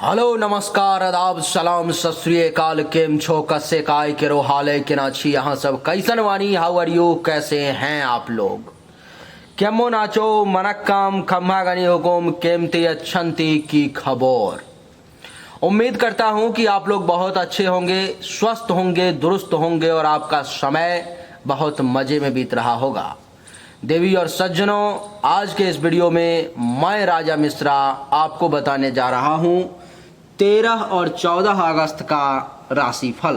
Hello नमस्कार आदाब सलाम सत श्री अकाल केम छो कस्से काय केरो हाले के ना छी यहाँ सब कैसन वानी हाउ आर यू कैसे हैं आप लोग केमो नाचो मनक्काम खम्मा गनी हुकुम केमती अच्छंती की खबर। उम्मीद करता हूँ कि आप लोग बहुत अच्छे होंगे, स्वस्थ होंगे, दुरुस्त होंगे और आपका समय बहुत मज़े में बीत रहा होगा। देवी और सज्जनों, आज के इस वीडियो में मैं राजा मिश्रा आपको बताने जा रहा हूँ 13 और 14 अगस्त का राशिफल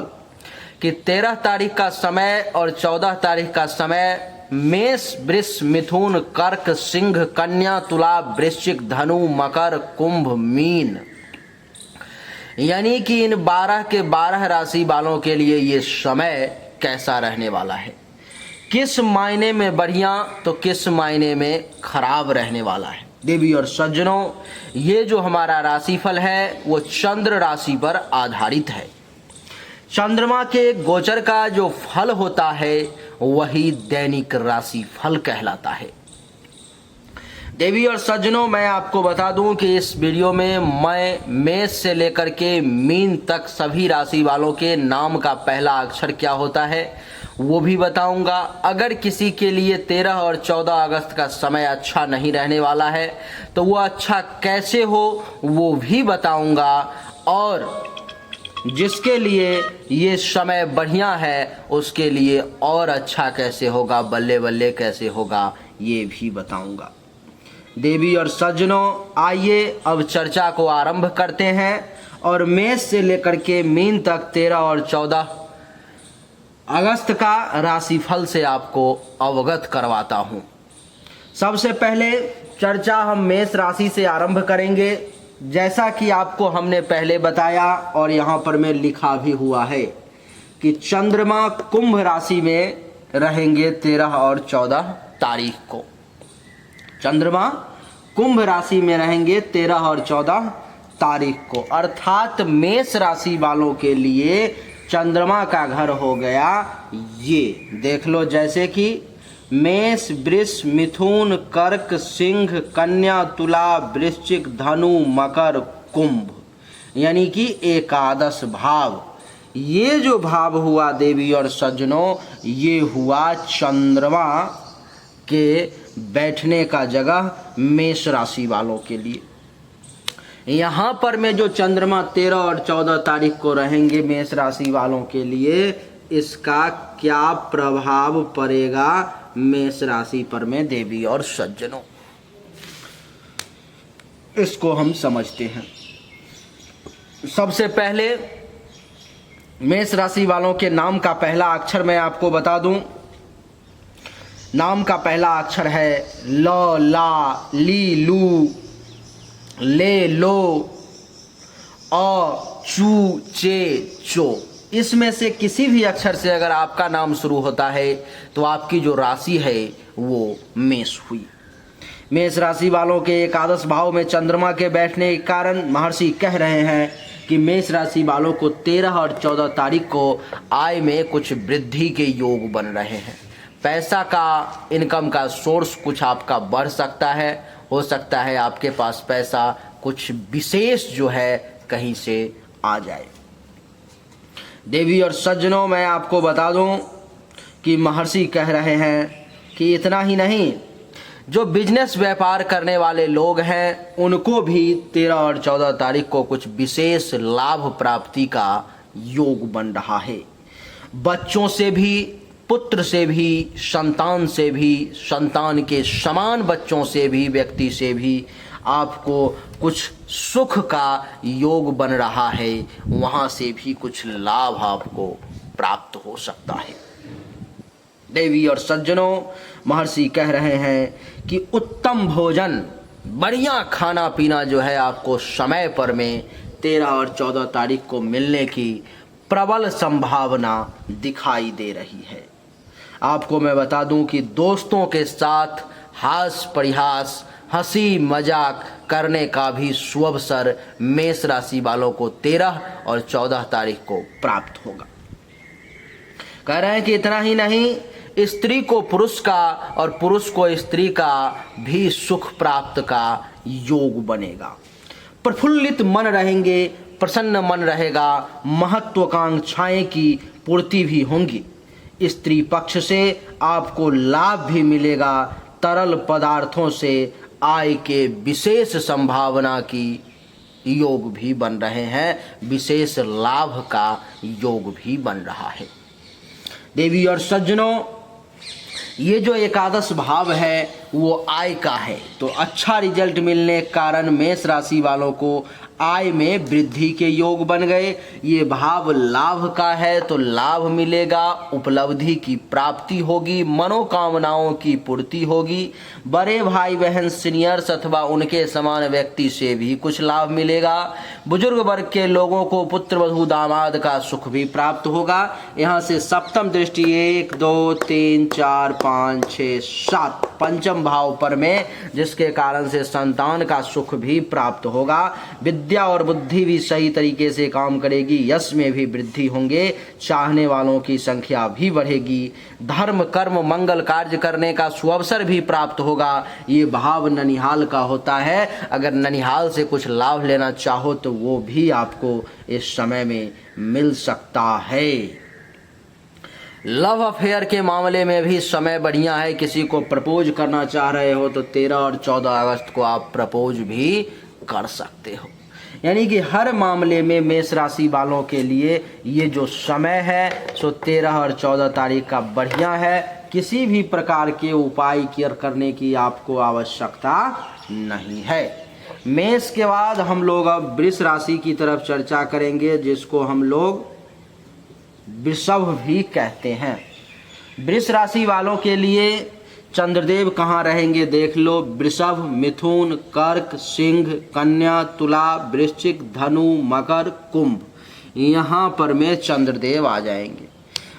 कि 13 तारीख का समय और 14 तारीख का समय मेष, वृष, मिथुन, कर्क, सिंह, कन्या, तुला, वृश्चिक, धनु, मकर, कुंभ, मीन, यानी कि इन 12 के 12 राशि वालों के लिए ये समय कैसा रहने वाला है, किस मायने में बढ़िया तो किस मायने में खराब रहने वाला है। देवी और सज्जनों, ये जो हमारा राशिफल है वो चंद्र राशि पर आधारित है। चंद्रमा के गोचर का जो फल होता है वही दैनिक राशि फल कहलाता है। देवी और सज्जनों, मैं आपको बता दूं कि इस वीडियो में मैं मेष से लेकर के मीन तक सभी राशि वालों के नाम का पहला अक्षर क्या होता है वो भी बताऊंगा। अगर किसी के लिए 13 और 14 अगस्त का समय अच्छा नहीं रहने वाला है तो वो अच्छा कैसे हो वो भी बताऊंगा, और जिसके लिए ये समय बढ़िया है उसके लिए और अच्छा कैसे होगा, बल्ले बल्ले कैसे होगा, ये भी बताऊंगा। देवी और सज्जनों, आइए अब चर्चा को आरंभ करते हैं और मेष से लेकर के मीन तक 13 और 14 अगस्त का राशिफल से आपको अवगत करवाता हूं। सबसे पहले चर्चा हम मेष राशि से आरंभ करेंगे। जैसा कि आपको हमने पहले बताया और यहाँ पर में लिखा भी हुआ है कि चंद्रमा कुंभ राशि में रहेंगे 13 और 14 तारीख को। चंद्रमा कुंभ राशि में रहेंगे 13 और 14 तारीख को, अर्थात मेष राशि वालों के लिए चंद्रमा का घर हो गया ये, देख लो, जैसे कि मेष, वृष, मिथुन, कर्क, सिंह, कन्या, तुला, वृश्चिक, धनु, मकर, कुंभ, यानी कि एकादश भाव। ये जो भाव हुआ देवी और सज्जनों, ये हुआ चंद्रमा के बैठने का जगह मेष राशि वालों के लिए। यहाँ पर में जो चंद्रमा 13 और 14 तारीख को रहेंगे मेष राशि वालों के लिए, इसका क्या प्रभाव पड़ेगा मेष राशि पर में देवी और सज्जनों, इसको हम समझते हैं। सबसे पहले मेष राशि वालों के नाम का पहला अक्षर मैं आपको बता दूं। नाम का पहला अक्षर है ल, ला, ली, लू, ले, लो, अ, चू, चे, चो। इसमें से किसी भी अक्षर से अगर आपका नाम शुरू होता है तो आपकी जो राशि है वो मेष हुई। मेष राशि वालों के एकादश भाव में चंद्रमा के बैठने के कारण महर्षि कह रहे हैं कि मेष राशि वालों को 13 और 14 तारीख को आय में कुछ वृद्धि के योग बन रहे हैं। पैसा का, इनकम का सोर्स कुछ आपका बढ़ सकता है, हो सकता है आपके पास पैसा कुछ विशेष जो है कहीं से आ जाए। देवी और सज्जनों, मैं आपको बता दूं कि महर्षि कह रहे हैं कि इतना ही नहीं, जो बिजनेस व्यापार करने वाले लोग हैं उनको भी 13 और 14 तारीख को कुछ विशेष लाभ प्राप्ति का योग बन रहा है। बच्चों से भी, पुत्र से भी, संतान से भी, संतान के समान बच्चों से भी, व्यक्ति से भी आपको कुछ सुख का योग बन रहा है, वहाँ से भी कुछ लाभ आपको प्राप्त हो सकता है। देवी और सज्जनों, महर्षि कह रहे हैं कि उत्तम भोजन, बढ़िया खाना पीना जो है आपको समय पर में 13 और 14 तारीख को मिलने की प्रबल संभावना दिखाई दे रही है। आपको मैं बता दूं कि दोस्तों के साथ हास परिहास, हंसी मजाक करने का भी शुभ अवसर मेष राशि वालों को 13 और 14 तारीख को प्राप्त होगा। कह रहे हैं कि इतना ही नहीं, स्त्री को पुरुष का और पुरुष को स्त्री का भी सुख प्राप्त का योग बनेगा। प्रफुल्लित मन रहेंगे, प्रसन्न मन रहेगा, महत्वाकांक्षाएं की पूर्ति भी होंगी। स्त्री पक्ष से आपको लाभ भी मिलेगा। तरल पदार्थों से आय के विशेष संभावना की योग भी बन रहे हैं, विशेष लाभ का योग भी बन रहा है। देवी और सज्जनों, ये जो एकादश भाव है वो आय का है, तो अच्छा रिजल्ट मिलने के कारण मेष राशि वालों को आय में वृद्धि के योग बन गए। ये भाव लाभ का है तो लाभ मिलेगा, उपलब्धि की प्राप्ति होगी, मनोकामनाओं की पूर्ति होगी। बड़े भाई बहन सीनियर्स अथवा उनके समान व्यक्ति से भी कुछ लाभ मिलेगा। बुजुर्ग वर्ग के लोगों को पुत्र वधू दामाद का सुख भी प्राप्त होगा। यहाँ से सप्तम दृष्टि 1 2 3 4 5 6 7 पंचम भाव पर में, जिसके कारण से संतान का सुख भी प्राप्त होगा। विद्या और बुद्धि भी सही तरीके से काम करेगी, यश में भी वृद्धि होंगे, चाहने वालों की संख्या भी बढ़ेगी। धर्म कर्म मंगल कार्य करने का सुअवसर भी प्राप्त होगा। ये भाव ननिहाल का होता है। अगर ननिहाल से कुछ लाभ लेना चाहो तो वो भी आपको इस समय में मिल सकता है। लव अफेयर के मामले में भी समय बढ़िया है। किसी को प्रपोज करना चाह रहे हो तो 13 और 14 अगस्त को आप प्रपोज भी कर सकते हो। यानी कि हर मामले में मेष राशि वालों के लिए ये जो समय है सो 13 और 14 तारीख का बढ़िया है। किसी भी प्रकार के उपाय करने की आपको आवश्यकता नहीं है। मेष के बाद हम लोग अब वृष राशि की तरफ चर्चा करेंगे, जिसको हम लोग वृषभ भी कहते हैं। वृष राशि वालों के लिए चंद्रदेव कहाँ रहेंगे देख लो। वृषभ, मिथुन, कर्क, सिंह, कन्या, तुला, वृश्चिक, धनु, मकर, कुंभ, यहाँ पर में चंद्रदेव आ जाएंगे।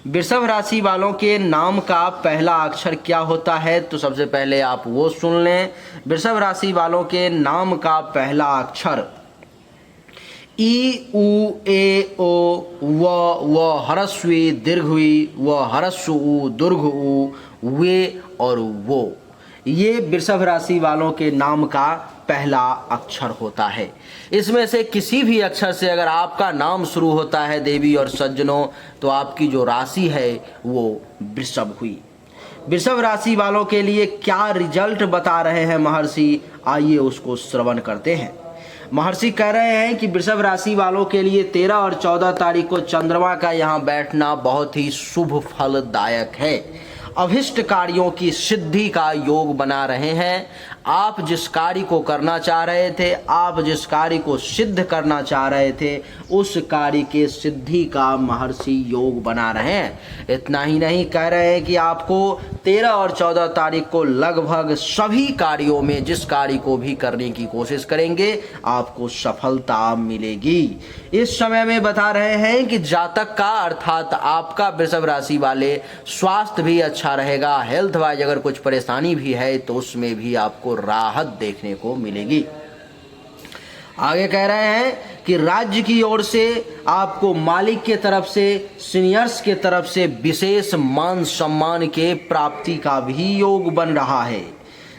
वृषभ राशि वालों के नाम का पहला अक्षर क्या होता है, तो सबसे पहले आप वो सुन लें। वृषभ राशि वालों के नाम का पहला अक्षर ई, उ, ए, ओ, व, ह्रस्वी, दीर्घवी, व, ह्रस्व उ, दीर्घ उ, वे और वो, ये वृषभ राशि वालों के नाम का पहला अक्षर होता है। इसमें से किसी भी अक्षर से अगर आपका नाम शुरू होता है देवी और सज्जनों, तो आपकी जो राशि है वो वृषभ हुई। वृषभ राशि वालों के लिए क्या रिजल्ट बता रहे हैं महर्षि, आइए उसको श्रवण करते हैं। महर्षि कह रहे हैं कि वृषभ राशि वालों के लिए 13 और 14 तारीख को चंद्रमा का यहाँ बैठना बहुत ही शुभ फलदायक है। अभिष्ट कार्यों की सिद्धि का योग बना रहे हैं। आप जिस कार्य को करना चाह रहे थे, आप जिस कार्य को सिद्ध करना चाह रहे थे, उस कार्य के सिद्धि का महर्षि योग बना रहे हैं। इतना ही नहीं, कह रहे हैं कि आपको 13 और 14 तारीख को लगभग सभी कार्यों में जिस कार्य को भी करने की कोशिश करेंगे आपको सफलता मिलेगी। इस समय में बता रहे हैं कि जातक का अर्थात आपका वृषभ राशि वाले स्वास्थ्य भी अच्छा रहेगा। हेल्थ वाइज अगर कुछ परेशानी भी है तो उसमें भी आपको राहत देखने को मिलेगी। आगे कह रहे हैं कि राज्य की ओर से आपको मालिक के तरफ से, सीनियर्स के तरफ से विशेष मान सम्मान के प्राप्ति का भी योग बन रहा है।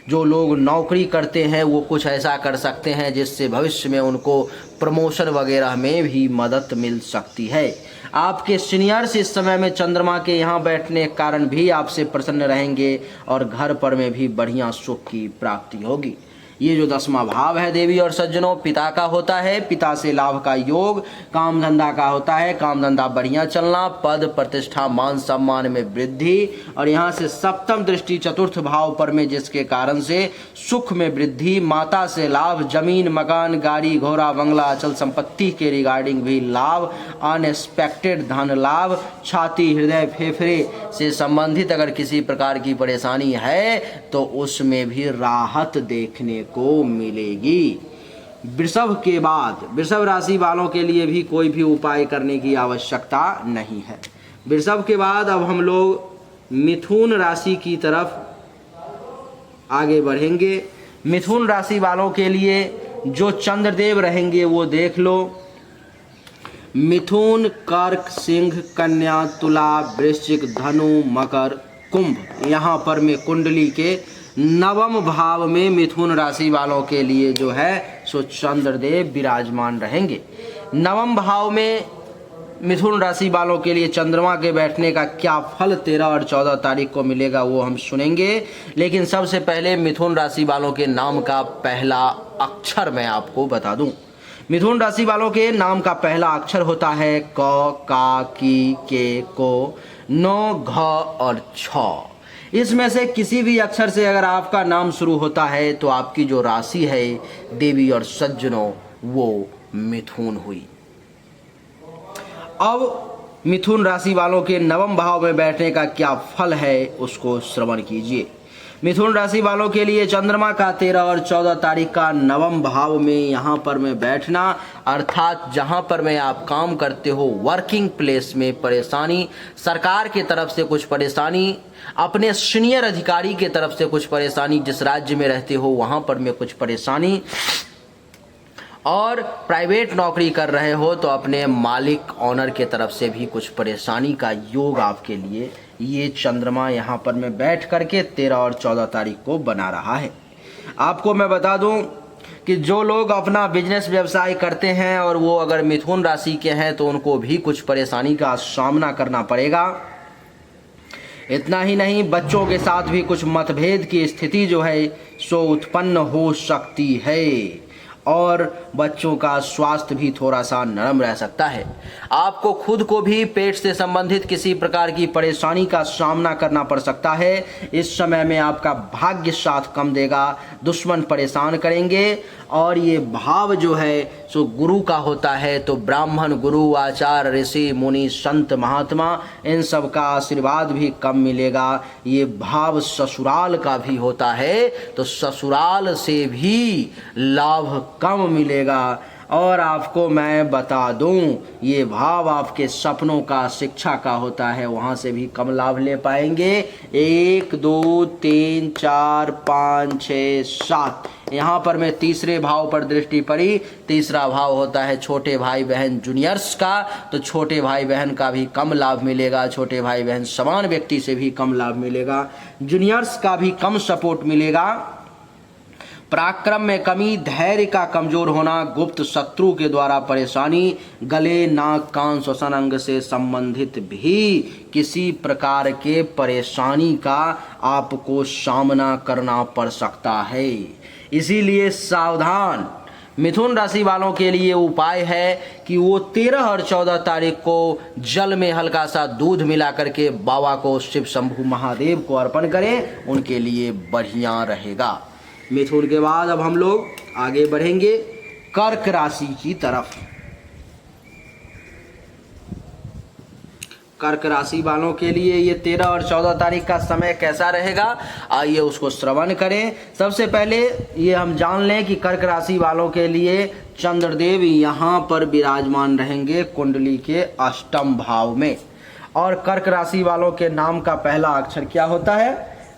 जो लोग नौकरी करते हैं वो कुछ ऐसा कर सकते हैं जिससे भविष्य में उनको प्रमोशन वगैरह में भी मदद मिल सकती है। आपके सीनियर्स इस समय में चंद्रमा के यहाँ बैठने के कारण भी आपसे प्रसन्न रहेंगे और घर पर में भी बढ़िया सुख की प्राप्ति होगी। ये जो 10वां भाव है देवी और सज्जनों, पिता का होता है। पिता से लाभ का योग, काम धंधा का होता है, काम धंधा बढ़िया चलना, पद प्रतिष्ठा मान सम्मान में वृद्धि, और यहाँ से सप्तम दृष्टि 4th भाव पर में, जिसके कारण से सुख में वृद्धि, माता से लाभ, जमीन मकान गाड़ी घोड़ा बंगला अचल संपत्ति के रिगार्डिंग भी लाभ, अनएक्सपेक्टेड धन लाभ, छाती हृदय फेफड़े से संबंधित अगर किसी प्रकार की परेशानी है तो उसमें भी राहत देखने को मिलेगी। वृषभ के बाद वृषभ राशि वालों के लिए भी कोई भी उपाय करने की आवश्यकता नहीं है। वृषभ के बाद अब हम लोग मिथुन राशि की तरफ आगे बढ़ेंगे। मिथुन राशि वालों के लिए जो चंद्रदेव रहेंगे वो देख लो। मिथुन, कर्क, सिंह, कन्या, तुला, वृश्चिक, धनु, मकर, कुंभ, यहाँ पर में कुंडली के 9वें भाव में मिथुन राशि वालों के लिए जो है सो चंद्रदेव विराजमान रहेंगे। नवम भाव में मिथुन राशि वालों के लिए चंद्रमा के बैठने का क्या फल 13 और 14 तारीख को मिलेगा वो हम सुनेंगे। लेकिन सबसे पहले मिथुन राशि वालों के नाम का पहला अक्षर मैं आपको बता दूं। मिथुन राशि वालों के नाम का पहला अक्षर होता है क, का, की, के, को, नो, घ और छ। इसमें से किसी भी अक्षर से अगर आपका नाम शुरू होता है तो आपकी जो राशि है देवी और सज्जनों वो मिथुन हुई। अब मिथुन राशि वालों के नवम भाव में बैठने का क्या फल है उसको श्रवण कीजिए। मिथुन राशि वालों के लिए चंद्रमा का 13 और 14 तारीख का नवम भाव में यहाँ पर में बैठना, अर्थात जहाँ पर में आप काम करते हो वर्किंग प्लेस में परेशानी, सरकार के तरफ से कुछ परेशानी, अपने सीनियर अधिकारी के तरफ से कुछ परेशानी, जिस राज्य में रहते हो वहाँ पर में कुछ परेशानी, और प्राइवेट नौकरी कर रहे हो तो अपने मालिक ऑनर के तरफ से भी कुछ परेशानी का योग आपके लिए ये चंद्रमा यहाँ पर में बैठ करके 13 और 14 तारीख को बना रहा है। आपको मैं बता दूं कि जो लोग अपना बिजनेस व्यवसाय करते हैं और वो अगर मिथुन राशि के हैं तो उनको भी कुछ परेशानी का सामना करना पड़ेगा। इतना ही नहीं, बच्चों के साथ भी कुछ मतभेद की स्थिति जो है सो उत्पन्न हो सकती है और बच्चों का स्वास्थ्य भी थोड़ा सा नरम रह सकता है। आपको खुद को भी पेट से संबंधित किसी प्रकार की परेशानी का सामना करना पड़ सकता है। इस समय में आपका भाग्य साथ कम देगा, दुश्मन परेशान करेंगे और ये भाव जो है सो गुरु का होता है तो ब्राह्मण, गुरु, आचार्य, ऋषि, मुनि, संत, महात्मा इन सब का आशीर्वाद भी कम मिलेगा। ये भाव ससुराल का भी होता है तो ससुराल से भी लाभ कम मिलेगा। और आपको मैं बता दूं ये भाव आपके सपनों का, शिक्षा का होता है, वहां से भी कम लाभ ले पाएंगे। 1 2 3 4 5 6 7 यहाँ पर मैं तीसरे भाव पर दृष्टि पड़ी। तीसरा भाव होता है छोटे भाई बहन जूनियर्स का, तो छोटे भाई बहन का भी कम लाभ मिलेगा। छोटे भाई बहन समान व्यक्ति से भी कम लाभ मिलेगा। जूनियर्स का भी कम सपोर्ट मिलेगा। पराक्रम में कमी, धैर्य का कमजोर होना, गुप्त शत्रु के द्वारा परेशानी, गले, नाक, कान, श्वसन अंग से संबंधित भी किसी प्रकार के परेशानी का आपको सामना करना पड़ सकता है। इसीलिए सावधान। मिथुन राशि वालों के लिए उपाय है कि वो 13 और 14 तारीख को जल में हल्का सा दूध मिला करके बाबा को, शिव शंभु महादेव को अर्पण करें, उनके लिए बढ़िया रहेगा। मिथुन के बाद अब हम लोग आगे बढ़ेंगे कर्क राशि की तरफ। कर्क राशि वालों के लिए ये 13 और 14 तारीख का समय कैसा रहेगा, आइए उसको श्रवण करें। सबसे पहले ये हम जान लें कि कर्क राशि वालों के लिए चंद्रदेव यहाँ पर विराजमान रहेंगे कुंडली के अष्टम भाव में। और कर्क राशि वालों के नाम का पहला अक्षर क्या होता है?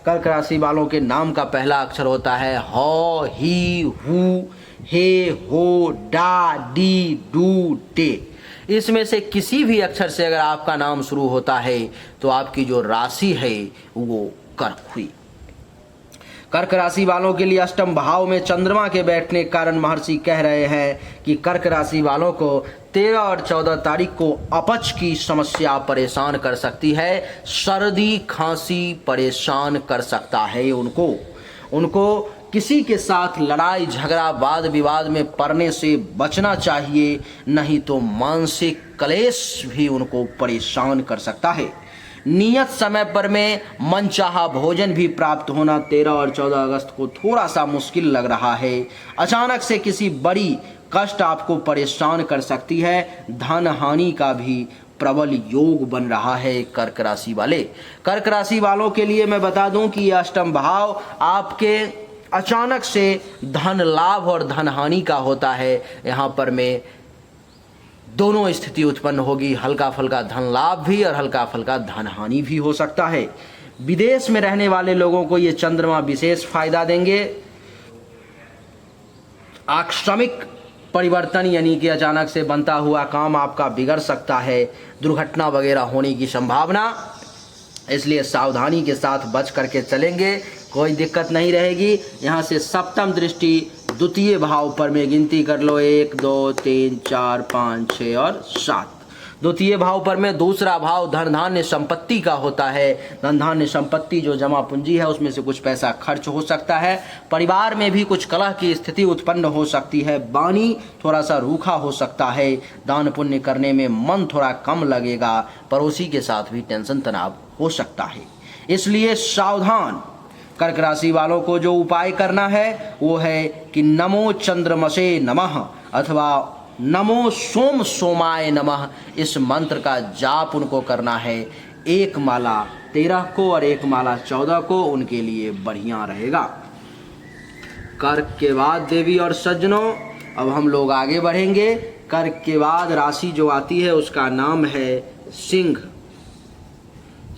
कर्क राशि वालों के नाम का पहला अक्षर होता है ह, ही, हु, हे, हो, डा, डी, डू, टे। इसमें से किसी भी अक्षर से अगर आपका नाम शुरू होता है तो आपकी जो राशि है वो कर्क हुई। कर्क राशि वालों के लिए अष्टम भाव में चंद्रमा के बैठने के कारण महर्षि कह रहे हैं कि कर्क राशि वालों को 13 और 14 तारीख को अपच की समस्या परेशान कर सकती है। सर्दी खांसी परेशान कर सकता है उनको किसी के साथ लड़ाई झगड़ा वाद विवाद में पड़ने से बचना चाहिए, नहीं तो मानसिक क्लेश भी उनको परेशान कर सकता है। नियत समय पर में मनचाहा भोजन भी प्राप्त होना 13 और 14 अगस्त को थोड़ा सा मुश्किल लग रहा है। अचानक से किसी बड़ी कष्ट आपको परेशान कर सकती है। धन हानि का भी प्रबल योग बन रहा है कर्क राशि वाले। कर्क राशि वालों के लिए मैं बता दूं कि यह अष्टम भाव आपके अचानक से धन लाभ और धन हानि का होता है। यहाँ पर में दोनों स्थिति उत्पन्न होगी, हल्का फुल्का धन लाभ भी और हल्का फुल्का धन हानि भी हो सकता है। विदेश में रहने वाले लोगों को ये चंद्रमा विशेष फायदा देंगे। आकस्मिक परिवर्तन यानी कि अचानक से बनता हुआ काम आपका बिगड़ सकता है, दुर्घटना वगैरह होने की संभावना, इसलिए सावधानी के साथ बच करके चलेंगे, कोई दिक्कत नहीं रहेगी। यहाँ से सप्तम दृष्टि द्वितीय भाव पर में गिनती कर लो, 1 2 3 4 5 6 और 7। द्वितीय भाव पर में दूसरा भाव धन धान्य संपत्ति का होता है। धन धान्य संपत्ति जो जमा पूंजी है उसमें से कुछ पैसा खर्च हो सकता है। परिवार में भी कुछ कलह की स्थिति उत्पन्न हो सकती है। वाणी थोड़ा सा रूखा हो सकता है। दान पुण्य करने में मन थोड़ा कम लगेगा। पड़ोसी के साथ भी टेंशन तनाव हो सकता है, इसलिए सावधान। कर्क राशि वालों को जो उपाय करना है वो है कि नमो चंद्रमसे नमः अथवा नमो सोम सोमाय नमः, इस मंत्र का जाप उनको करना है। एक माला 13 को और एक माला 14 को उनके लिए बढ़िया रहेगा। कर्क के बाद देवी और सज्जनों अब हम लोग आगे बढ़ेंगे। कर्क के बाद राशि जो आती है उसका नाम है सिंह।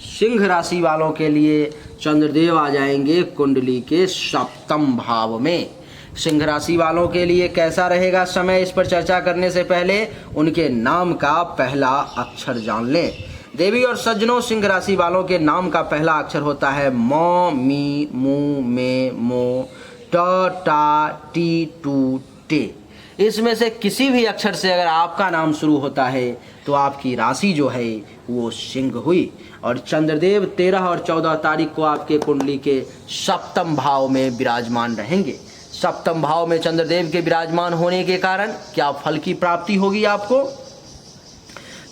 सिंह राशि वालों के लिए चंद्रदेव आ जाएंगे कुंडली के 7वें भाव में। सिंह राशि वालों के लिए कैसा रहेगा समय, इस पर चर्चा करने से पहले उनके नाम का पहला अक्षर जान लें। देवी और सज्जनों, सिंह राशि वालों के नाम का पहला अक्षर होता है म, मी, मू, मे, मो, ट, टा, टी, टू, टे। इसमें से किसी भी अक्षर से अगर आपका नाम शुरू होता है तो आपकी राशि जो है वो सिंह हुई। और चंद्रदेव 13 और 14 तारीख को आपके कुंडली के 7वें भाव में विराजमान रहेंगे। 7वें भाव में चंद्रदेव के विराजमान होने के कारण क्या फल की प्राप्ति होगी आपको?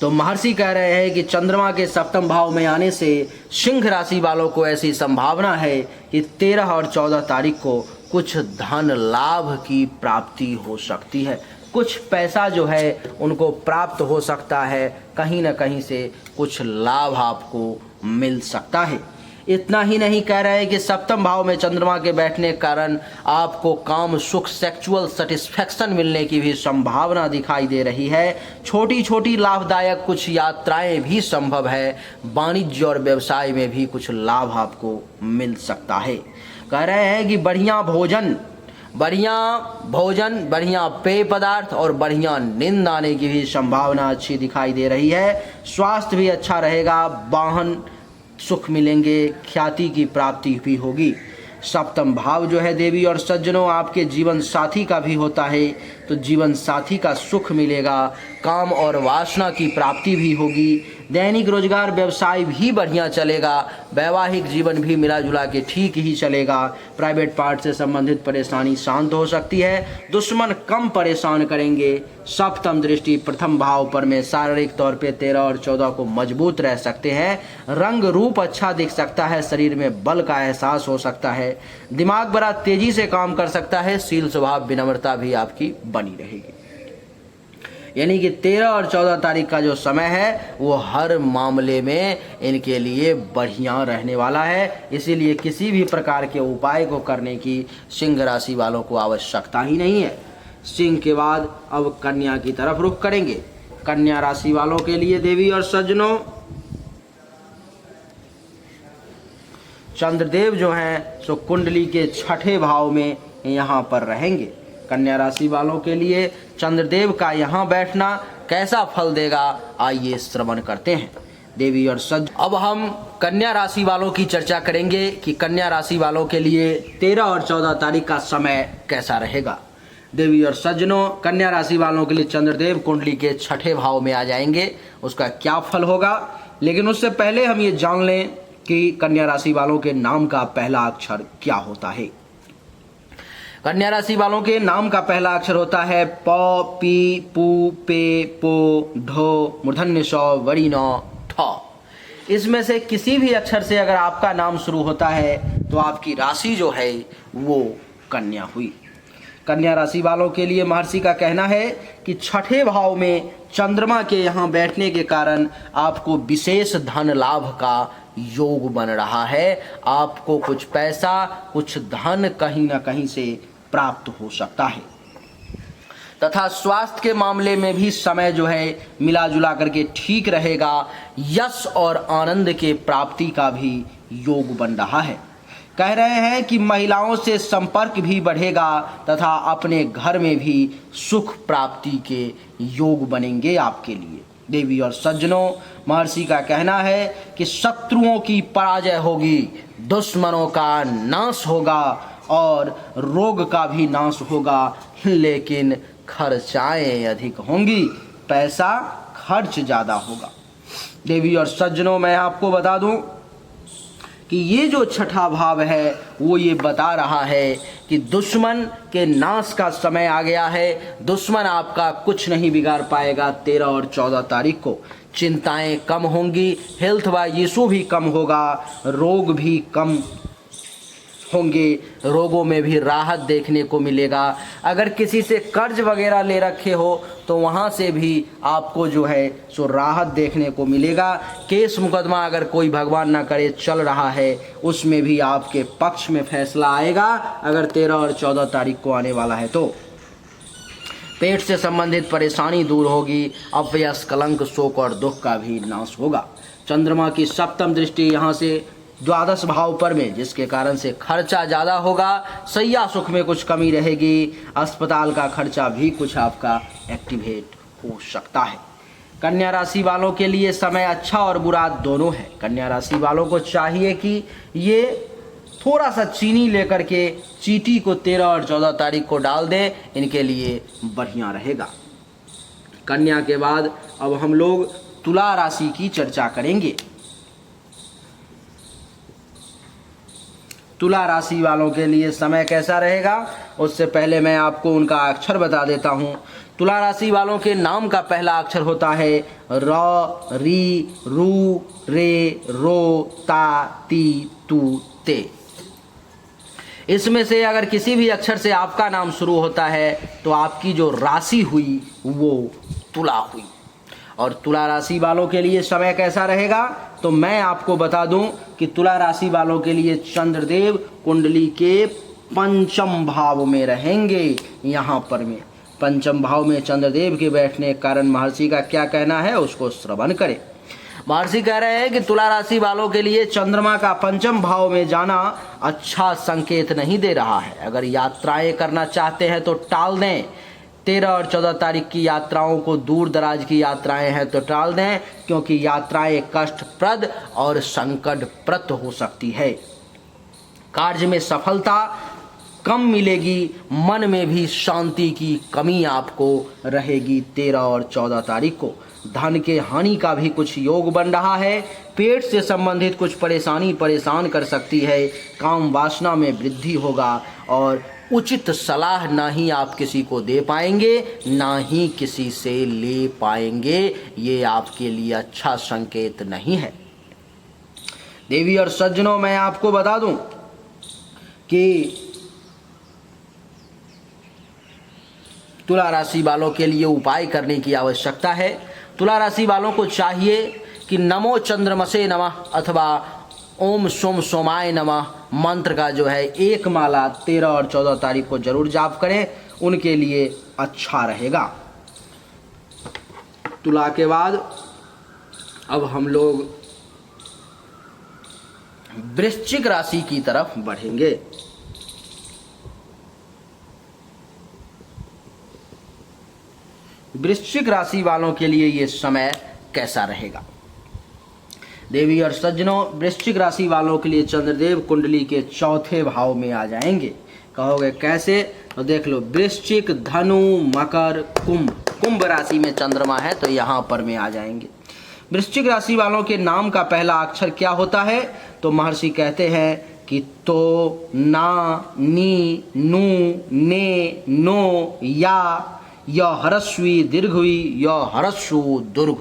तो महर्षि कह रहे हैं कि चंद्रमा के 7वें भाव में आने से सिंह राशि वालों को ऐसी संभावना है कि 13 और 14 तारीख को कुछ धन लाभ की प्राप्ति हो सकती है। कुछ पैसा जो है उनको प्राप्त हो सकता है, कहीं ना कहीं से कुछ लाभ आपको मिल सकता है। इतना ही नहीं कह रहे हैं कि 7वें भाव में चंद्रमा के बैठने के कारण आपको काम सुख सेक्सुअल सेटिस्फैक्शन मिलने की भी संभावना दिखाई दे रही है। छोटी छोटी लाभदायक कुछ यात्राएं भी संभव है। वाणिज्य और व्यवसाय में भी कुछ लाभ आपको मिल सकता है। कह रहे हैं कि बढ़िया भोजन, बढ़िया पेय पदार्थ और बढ़िया नींद आने की भी संभावना अच्छी दिखाई दे रही है। स्वास्थ्य भी अच्छा रहेगा, वाहन सुख मिलेंगे, ख्याति की प्राप्ति भी होगी। 7वें भाव जो है देवी और सज्जनों आपके जीवन साथी का भी होता है, तो जीवन साथी का सुख मिलेगा, काम और वासना की प्राप्ति भी होगी। दैनिक रोजगार व्यवसाय भी बढ़िया चलेगा। वैवाहिक जीवन भी मिला जुला के ठीक ही चलेगा। प्राइवेट पार्ट से संबंधित परेशानी शांत हो सकती है। दुश्मन कम परेशान करेंगे। 7वीं दृष्टि 1म भाव पर में शारीरिक तौर पे 13 और 14 को मजबूत रह सकते हैं। रंग रूप अच्छा दिख सकता है। शरीर में बल का एहसास हो सकता है। दिमाग बड़ा तेजी से काम कर सकता है। शील स्वभाव विनम्रता भी आपकी बनी रहेगी। यानी कि 13 और 14 तारीख का जो समय है वो हर मामले में इनके लिए बढ़िया रहने वाला है। इसीलिए किसी भी प्रकार के उपाय को करने की सिंह राशि वालों को आवश्यकता ही नहीं है। सिंह के बाद अब कन्या की तरफ रुख करेंगे। कन्या राशि वालों के लिए देवी और सज्जनों चंद्रदेव जो हैं सो कुंडली के 6ठे भाव में यहाँ पर रहेंगे। कन्या राशि वालों के लिए चंद्रदेव का यहाँ बैठना कैसा फल देगा, आइए श्रवण करते हैं। देवी और सज्ज अब हम कन्या राशि वालों की चर्चा करेंगे कि कन्या राशि वालों के लिए 13 और 14 तारीख का समय कैसा रहेगा। देवी और सज्जनों कन्या राशि वालों के लिए चंद्रदेव कुंडली के 6ठे भाव में आ जाएंगे। उसका क्या फल होगा, लेकिन उससे पहले हम ये जान लें कि कन्या राशि वालों के नाम का पहला अक्षर क्या होता है। कन्या राशि वालों के नाम का पहला अक्षर होता है प, पी, पू, पे, पो, ढो, मूर्धन्य ष, वरी न, ठ। इसमें से किसी भी अक्षर से अगर आपका नाम शुरू होता है तो आपकी राशि जो है वो कन्या हुई। कन्या राशि वालों के लिए महर्षि का कहना है कि 6ठे भाव में चंद्रमा के यहाँ बैठने के कारण आपको विशेष धन लाभ का योग बन रहा है। आपको कुछ पैसा कुछ धन कहीं ना कहीं से प्राप्त हो सकता है तथा स्वास्थ्य के मामले में भी समय जो है मिला जुला करके ठीक रहेगा। यश और आनंद के प्राप्ति का भी योग बन रहा है। कह रहे हैं कि महिलाओं से संपर्क भी बढ़ेगा तथा अपने घर में भी सुख प्राप्ति के योग बनेंगे आपके लिए। देवी और सज्जनों महर्षि का कहना है कि शत्रुओं की पराजय होगी, दुश्मनों का नाश होगा और रोग का भी नाश होगा, लेकिन खर्चाएं अधिक होंगी, पैसा खर्च ज़्यादा होगा। देवी और सज्जनों, मैं आपको बता दूं कि ये जो छठा भाव है वो ये बता रहा है कि दुश्मन के नाश का समय आ गया है। दुश्मन आपका कुछ नहीं बिगाड़ पाएगा। 13 और 14 तारीख को चिंताएं कम होंगी, हेल्थ वाइज इशू भी कम होगा, रोग भी कम होंगे, रोगों में भी राहत देखने को मिलेगा। अगर किसी से कर्ज वगैरह ले रखे हो तो वहाँ से भी आपको जो है सो राहत देखने को मिलेगा। केस मुकदमा अगर कोई भगवान ना करे चल रहा है, उसमें भी आपके पक्ष में फैसला आएगा अगर 13 और 14 तारीख को आने वाला है तो। पेट से संबंधित परेशानी दूर होगी, अपयश, कलंक, शोक और दुख का भी नाश होगा। चंद्रमा की सप्तम दृष्टि यहाँ से द्वादश भाव पर में, जिसके कारण से खर्चा ज़्यादा होगा, सैया सुख में कुछ कमी रहेगी, अस्पताल का खर्चा भी कुछ आपका एक्टिवेट हो सकता है। कन्या राशि वालों के लिए समय अच्छा और बुरा दोनों है। कन्या राशि वालों को चाहिए कि ये थोड़ा सा चीनी लेकर के चींटी को 13 और 14 तारीख को डाल दें, इनके लिए बढ़िया रहेगा। कन्या के बाद अब हम लोग तुला राशि की चर्चा करेंगे। तुला राशि वालों के लिए समय कैसा रहेगा, उससे पहले मैं आपको उनका अक्षर बता देता हूँ। तुला राशि वालों के नाम का पहला अक्षर होता है र, री, रू, रे, रो, ता, ती, तू, ते। इसमें से अगर किसी भी अक्षर से आपका नाम शुरू होता है तो आपकी जो राशि हुई वो तुला हुई। और तुला राशि वालों के लिए समय कैसा रहेगा तो मैं आपको बता दूं कि तुला राशि वालों के लिए चंद्रदेव कुंडली के पंचम भाव में रहेंगे। यहाँ पर में पंचम भाव में चंद्रदेव के बैठने के कारण महर्षि का क्या कहना है उसको श्रवण करें। महर्षि कह रहे हैं कि तुला राशि वालों के लिए चंद्रमा का पंचम भाव में जाना अच्छा संकेत नहीं दे रहा है। अगर यात्राएं करना चाहते हैं तो टाल दें। 13 और 14 तारीख की यात्राओं को, दूर दराज की यात्राएं हैं तो टाल दें, क्योंकि यात्राएं कष्टप्रद और संकटप्रद हो सकती है। कार्य में सफलता कम मिलेगी, मन में भी शांति की कमी आपको रहेगी 13 और 14 तारीख को। धन के हानि का भी कुछ योग बन रहा है। पेट से संबंधित कुछ परेशानी परेशान कर सकती है। काम वासना में वृद्धि होगा और उचित सलाह ना ही आप किसी को दे पाएंगे, ना ही किसी से ले पाएंगे। ये आपके लिए अच्छा संकेत नहीं है। देवी और सज्जनों, मैं आपको बता दूं कि तुला राशि वालों के लिए उपाय करने की आवश्यकता है। तुला राशि वालों को चाहिए कि नमो चंद्रमसे नमः अथवा ओम सोम सोमाय नमः मंत्र का जो है एक माला 13 और 14 तारीख को जरूर जाप करें, उनके लिए अच्छा रहेगा। तुला के बाद अब हम लोग वृश्चिक राशि की तरफ बढ़ेंगे। वृश्चिक राशि वालों के लिए ये समय कैसा रहेगा। देवी और सज्जनों, वृश्चिक राशि वालों के लिए चंद्रदेव कुंडली के चौथे भाव में आ जाएंगे। कहोगे कैसे, तो देख लो, वृश्चिक, धनु, मकर, कुंभ। कुंभ राशि में चंद्रमा है तो यहाँ पर में आ जाएंगे। वृश्चिक राशि वालों के नाम का पहला अक्षर क्या होता है तो महर्षि कहते हैं कि तो, ना, नी, नू, ने, नो, या, य हरस्वी दीर्घवी, य हरस्व दुर्घ।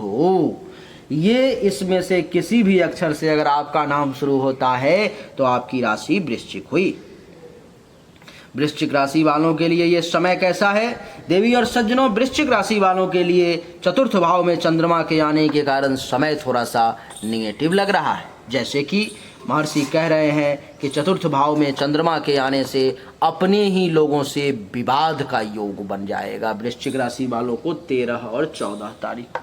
ये इसमें से किसी भी अक्षर से अगर आपका नाम शुरू होता है तो आपकी राशि वृश्चिक हुई। वृश्चिक राशि वालों के लिए ये समय कैसा है। देवी और सज्जनों, वृश्चिक राशि वालों के लिए चतुर्थ भाव में चंद्रमा के आने के कारण समय थोड़ा सा निगेटिव लग रहा है। जैसे कि महर्षि कह रहे हैं कि चतुर्थ भाव में चंद्रमा के आने से अपने ही लोगों से विवाद का योग बन जाएगा। वृश्चिक राशि वालों को 13 और 14 तारीख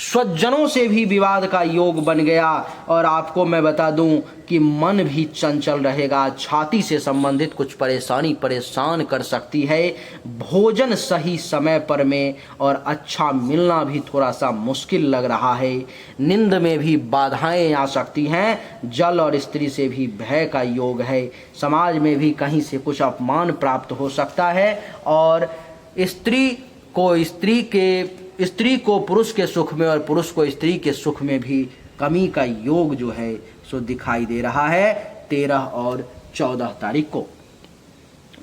स्वजनों से भी विवाद का योग बन गया। और आपको मैं बता दूं कि मन भी चंचल रहेगा, छाती से संबंधित कुछ परेशानी परेशान कर सकती है। भोजन सही समय पर में और अच्छा मिलना भी थोड़ा सा मुश्किल लग रहा है। नींद में भी बाधाएं आ सकती हैं। जल और स्त्री से भी भय का योग है। समाज में भी कहीं से कुछ अपमान प्राप्त हो सकता है। और स्त्री को पुरुष के सुख में और पुरुष को स्त्री के सुख में भी कमी का योग जो है सो दिखाई दे रहा है 13 और 14 तारीख को।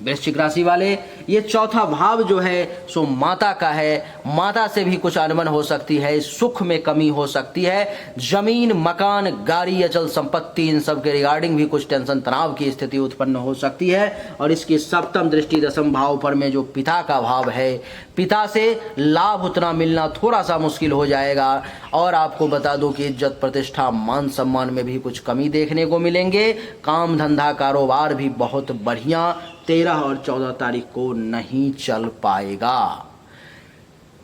वृश्चिक राशि वाले, ये चौथा भाव जो है सो माता का है। माता से भी कुछ अनबन हो सकती है, सुख में कमी हो सकती है। जमीन, मकान, गाड़ी, अचल संपत्ति, इन सब के रिगार्डिंग भी कुछ टेंशन तनाव की स्थिति उत्पन्न हो सकती है। और इसकी सप्तम दृष्टि दशम भाव पर में जो पिता का भाव है, पिता से लाभ उतना मिलना थोड़ा सा मुश्किल हो जाएगा। और आपको बता दूं कि इज्जत, प्रतिष्ठा, मान सम्मान में भी कुछ कमी देखने को मिलेंगे। काम धंधा कारोबार भी बहुत बढ़िया 13 और 14 तारीख को नहीं चल पाएगा।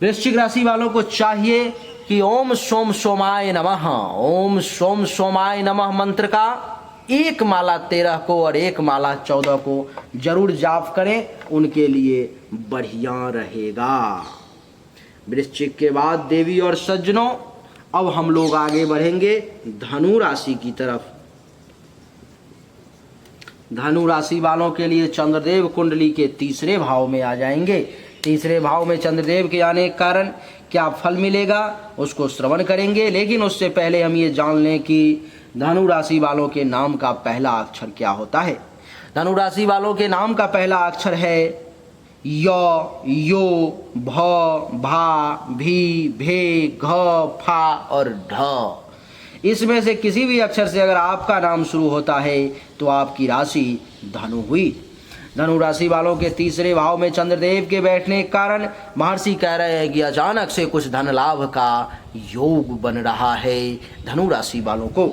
वृश्चिक राशि वालों को चाहिए कि ओम सोम सोमाय नमः, ओम सोम सोमाय नमः मंत्र का एक माला 13 को और एक माला 14 को जरूर जाप करें, उनके लिए बढ़िया रहेगा। वृश्चिक के बाद देवी और सज्जनों, अब हम लोग आगे बढ़ेंगे धनु राशि की तरफ। धनु राशि वालों के लिए चंद्रदेव कुंडली के तीसरे भाव में आ जाएंगे। तीसरे भाव में चंद्रदेव के आने के कारण क्या फल मिलेगा उसको श्रवण करेंगे। लेकिन उससे पहले हम ये जान लें कि धनु राशि वालों के नाम का पहला अक्षर क्या होता है। धनु राशि वालों के नाम का पहला अक्षर है य, यो, भ, भा, भी, भे, घ, फा और ढ। इसमें से किसी भी अक्षर से अगर आपका नाम शुरू होता है तो आपकी राशि धनु हुई। धनु राशि वालों के तीसरे भाव में चंद्रदेव के बैठने के कारण महर्षि कह रहे हैं कि अचानक से कुछ धन लाभ का योग बन रहा है। धनु राशि वालों को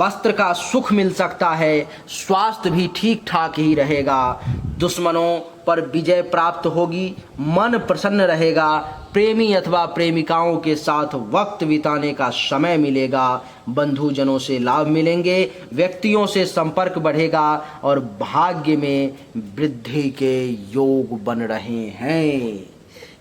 वस्त्र का सुख मिल सकता है, स्वास्थ्य भी ठीक ठाक ही रहेगा, दुश्मनों पर विजय प्राप्त होगी, मन प्रसन्न रहेगा, प्रेमी अथवा प्रेमिकाओं के साथ वक्त बिताने का समय मिलेगा, बंधुजनों से लाभ मिलेंगे, व्यक्तियों से संपर्क बढ़ेगा और भाग्य में वृद्धि के योग बन रहे हैं।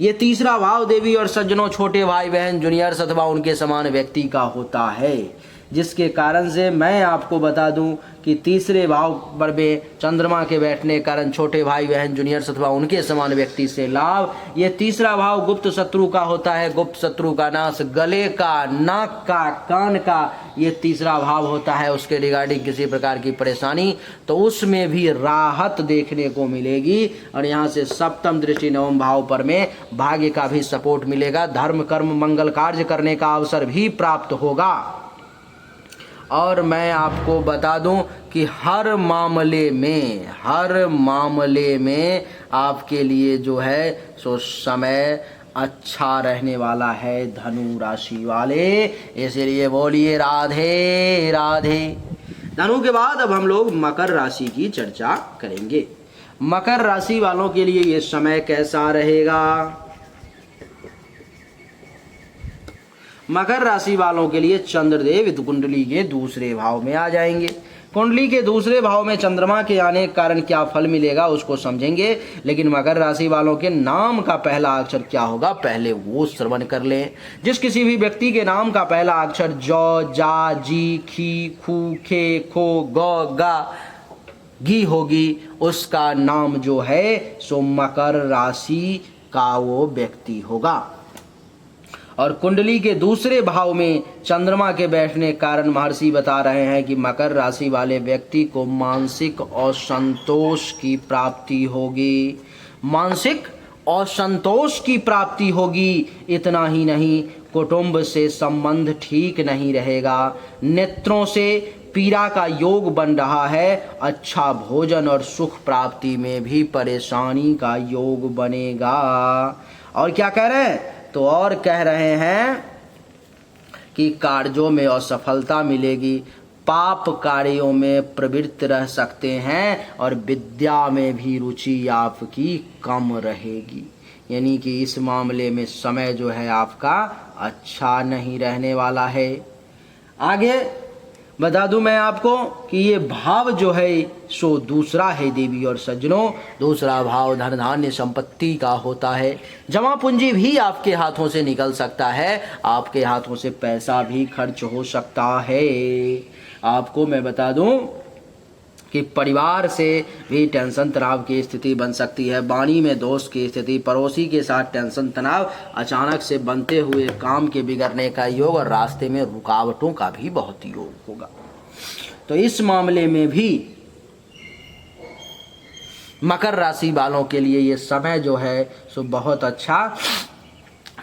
ये तीसरा भाव देवी और सज्जनों, छोटे भाई बहन, जूनियर्स अथवा उनके समान व्यक्ति का होता है, जिसके कारण से मैं आपको बता दूं कि तीसरे भाव पर में चंद्रमा के बैठने के कारण छोटे भाई बहन, जूनियर्स अथवा उनके समान व्यक्ति से लाभ। ये तीसरा भाव गुप्त शत्रु का होता है, गुप्त शत्रु का नाश, गले का, नाक का, कान का ये तीसरा भाव होता है। उसके रिगार्डिंग किसी प्रकार की परेशानी तो उसमें भी राहत देखने को मिलेगी। और यहाँ से सप्तम दृष्टि नवम भाव पर में भाग्य का भी सपोर्ट मिलेगा, धर्म कर्म मंगल कार्य करने का अवसर भी प्राप्त होगा। और मैं आपको बता दूं कि हर मामले में आपके लिए जो है सो समय अच्छा रहने वाला है धनु राशि वाले, इसलिए बोलिए राधे राधे। धनु के बाद अब हम लोग मकर राशि की चर्चा करेंगे। मकर राशि वालों के लिए ये समय कैसा रहेगा। मकर राशि वालों के लिए चंद्रदेव कुंडली के दूसरे भाव में आ जाएंगे। कुंडली के दूसरे भाव में चंद्रमा के आने के कारण क्या फल मिलेगा उसको समझेंगे। लेकिन मकर राशि वालों के नाम का पहला अक्षर क्या होगा पहले वो श्रवण कर लें। जिस किसी भी व्यक्ति के नाम का पहला अक्षर ज, जा, जी, खी, खू, खे, खो, ग, गा, गी होगी, उसका नाम जो है सो मकर राशि का वो व्यक्ति होगा। और कुंडली के दूसरे भाव में चंद्रमा के बैठने के कारण महर्षि बता रहे हैं कि मकर राशि वाले व्यक्ति को मानसिक असंतोष की प्राप्ति होगी, मानसिक असंतोष की प्राप्ति होगी। इतना ही नहीं, कुटुंब से संबंध ठीक नहीं रहेगा, नेत्रों से पीड़ा का योग बन रहा है, अच्छा भोजन और सुख प्राप्ति में भी परेशानी का योग बनेगा। और क्या कह रहे हैं तो और कह रहे हैं कि कार्यों में असफलता मिलेगी, पाप कार्यों में प्रवृत्त रह सकते हैं और विद्या में भी रुचि आपकी कम रहेगी। यानी कि इस मामले में समय जो है आपका अच्छा नहीं रहने वाला है। आगे बता दूं मैं आपको कि ये भाव जो है सो दूसरा है देवी और सज्जनों। दूसरा भाव धन धान्य संपत्ति का होता है। जमा पूंजी भी आपके हाथों से निकल सकता है, आपके हाथों से पैसा भी खर्च हो सकता है। आपको मैं बता दूं कि परिवार से भी टेंशन तनाव की स्थिति बन सकती है, वाणी में दोष की स्थिति, पड़ोसी के साथ टेंशन तनाव, अचानक से बनते हुए काम के बिगड़ने का योग और रास्ते में रुकावटों का भी बहुत योग होगा। तो इस मामले में भी मकर राशि वालों के लिए ये समय जो है सो बहुत अच्छा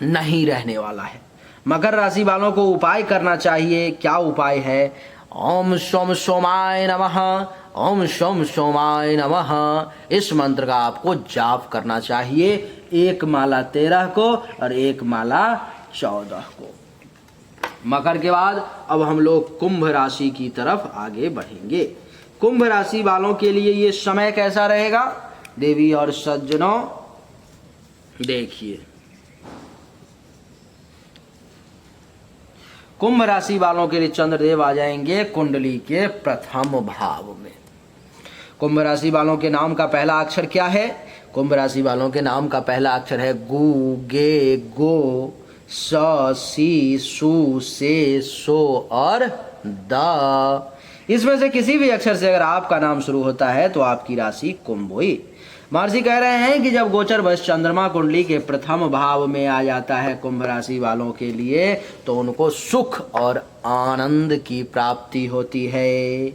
नहीं रहने वाला है। मकर राशि वालों को उपाय करना चाहिए। क्या उपाय है? ओम सोम सोमाय नमः, ओम सोम सोमाय नमः। इस मंत्र का आपको जाप करना चाहिए, एक माला 13 को और एक माला 14 को। मकर के बाद अब हम लोग कुंभ राशि की तरफ आगे बढ़ेंगे। कुंभ राशि वालों के लिए ये समय कैसा रहेगा देवी और सज्जनों? देखिए, कुंभ राशि वालों के लिए चंद्रदेव आ जाएंगे कुंडली के प्रथम भाव में। कुंभ राशि वालों के नाम का पहला अक्षर क्या है? कुंभ राशि वालों के नाम का पहला अक्षर है गु, गे, गो, स, सी, सु, से, सो और द। इसमें से किसी भी अक्षर से अगर आपका नाम शुरू होता है तो आपकी राशि कुंभ हुई। महर्षि कह रहे हैं कि जब गोचर वश चंद्रमा कुंडली के प्रथम भाव में आ जाता है कुंभ राशि वालों के लिए, तो उनको सुख और आनंद की प्राप्ति होती है,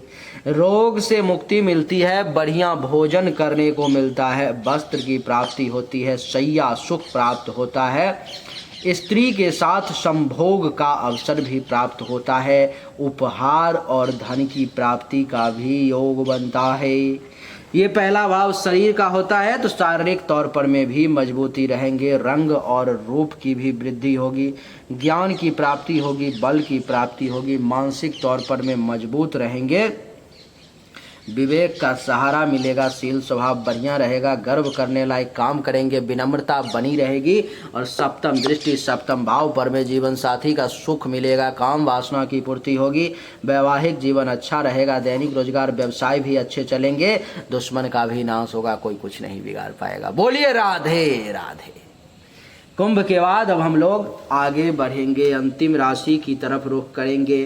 रोग से मुक्ति मिलती है, बढ़िया भोजन करने को मिलता है, वस्त्र की प्राप्ति होती है, शैया सुख प्राप्त होता है, स्त्री के साथ संभोग का अवसर भी प्राप्त होता है, उपहार और धन की प्राप्ति का भी योग बनता है। ये पहला भाव शरीर का होता है तो शारीरिक तौर पर में भी मजबूती रहेंगे, रंग और रूप की भी वृद्धि होगी, ज्ञान की प्राप्ति होगी, बल की प्राप्ति होगी, मानसिक तौर पर में मजबूत रहेंगे, विवेक का सहारा मिलेगा, शील स्वभाव बढ़िया रहेगा, गर्व करने लायक काम करेंगे, विनम्रता बनी रहेगी और सप्तम दृष्टि सप्तम भाव पर में जीवन साथी का सुख मिलेगा, काम वासना की पूर्ति होगी, वैवाहिक जीवन अच्छा रहेगा, दैनिक रोजगार व्यवसाय भी अच्छे चलेंगे, दुश्मन का भी नाश होगा, कोई कुछ नहीं बिगाड़ पाएगा। बोलिए राधे राधे। कुंभ के बाद अब हम लोग आगे बढ़ेंगे, अंतिम राशि की तरफ रुख करेंगे।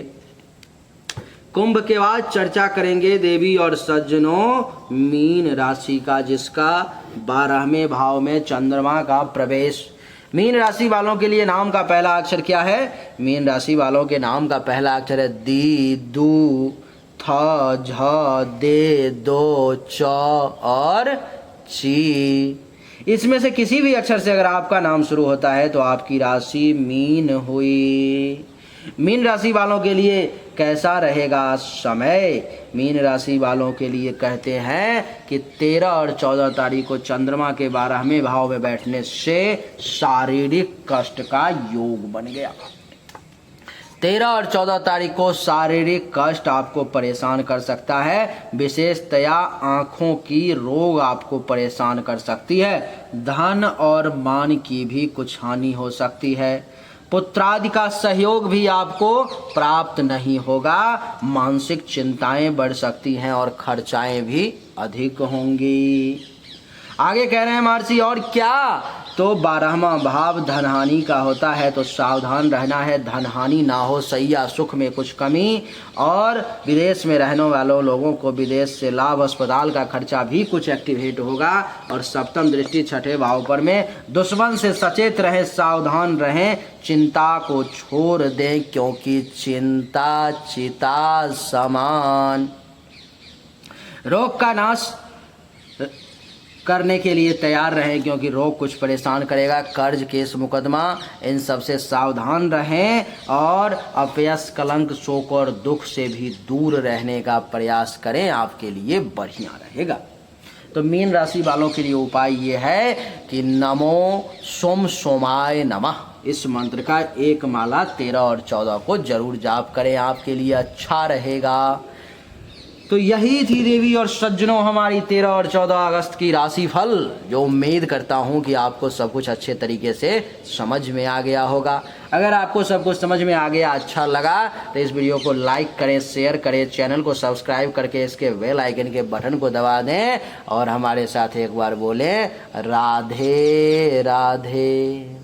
कुंभ के बाद चर्चा करेंगे देवी और सज्जनों मीन राशि का, जिसका 12वें भाव में चंद्रमा का प्रवेश। मीन राशि वालों के लिए नाम का पहला अक्षर क्या है? मीन राशि वालों के नाम का पहला अक्षर है दी, दू, थ, झ, दे, दो, च और ची। इसमें से किसी भी अक्षर से अगर आपका नाम शुरू होता है तो आपकी राशि मीन हुई। मीन राशि वालों के लिए कैसा रहेगा समय? मीन राशि वालों के लिए कहते हैं कि 13 और 14 तारीख को चंद्रमा के 12वें भाव में बैठने से शारीरिक कष्ट का योग बन गया। 13 और 14 तारीख को शारीरिक कष्ट आपको परेशान कर सकता है, विशेषतया आँखों की रोग आपको परेशान कर सकती है, धन और मान की भी कुछ हानि हो सकती है, पुत्रादि का सहयोग भी आपको प्राप्त नहीं होगा, मानसिक चिंताएं बढ़ सकती हैं और खर्चाएं भी अधिक होंगी। आगे कह रहे हैं महर्षि और क्या? तो 12वां भाव धनहानि का होता है तो सावधान रहना है, धनहानि ना हो, सैया सुख में कुछ कमी, और विदेश में रहने वालों लोगों को विदेश से लाभ, अस्पताल का खर्चा भी कुछ एक्टिवेट होगा, और सप्तम दृष्टि 6ठे भाव पर में दुश्मन से सचेत रहें, सावधान रहें, चिंता को छोड़ दें क्योंकि चिंता चिता समान। रोग का नाश करने के लिए तैयार रहें क्योंकि रोग कुछ परेशान करेगा, कर्ज केस मुकदमा इन सब से सावधान रहें, और अपयश कलंक शोक और दुख से भी दूर रहने का प्रयास करें, आपके लिए बढ़िया रहेगा। तो मीन राशि वालों के लिए उपाय ये है कि नमो सोम सोमाय नमः, इस मंत्र का एक माला 13 और 14 को जरूर जाप करें, आपके लिए अच्छा रहेगा। तो यही थी देवी और सज्जनों हमारी 13 और 14 अगस्त की राशिफल, जो उम्मीद करता हूँ कि आपको सब कुछ अच्छे तरीके से समझ में आ गया होगा। अगर आपको सब कुछ समझ में आ गया, अच्छा लगा, तो इस वीडियो को लाइक करें, शेयर करें, चैनल को सब्सक्राइब करके इसके बेल आइकन के बटन को दबा दें और हमारे साथ एक बार बोलें राधे राधे।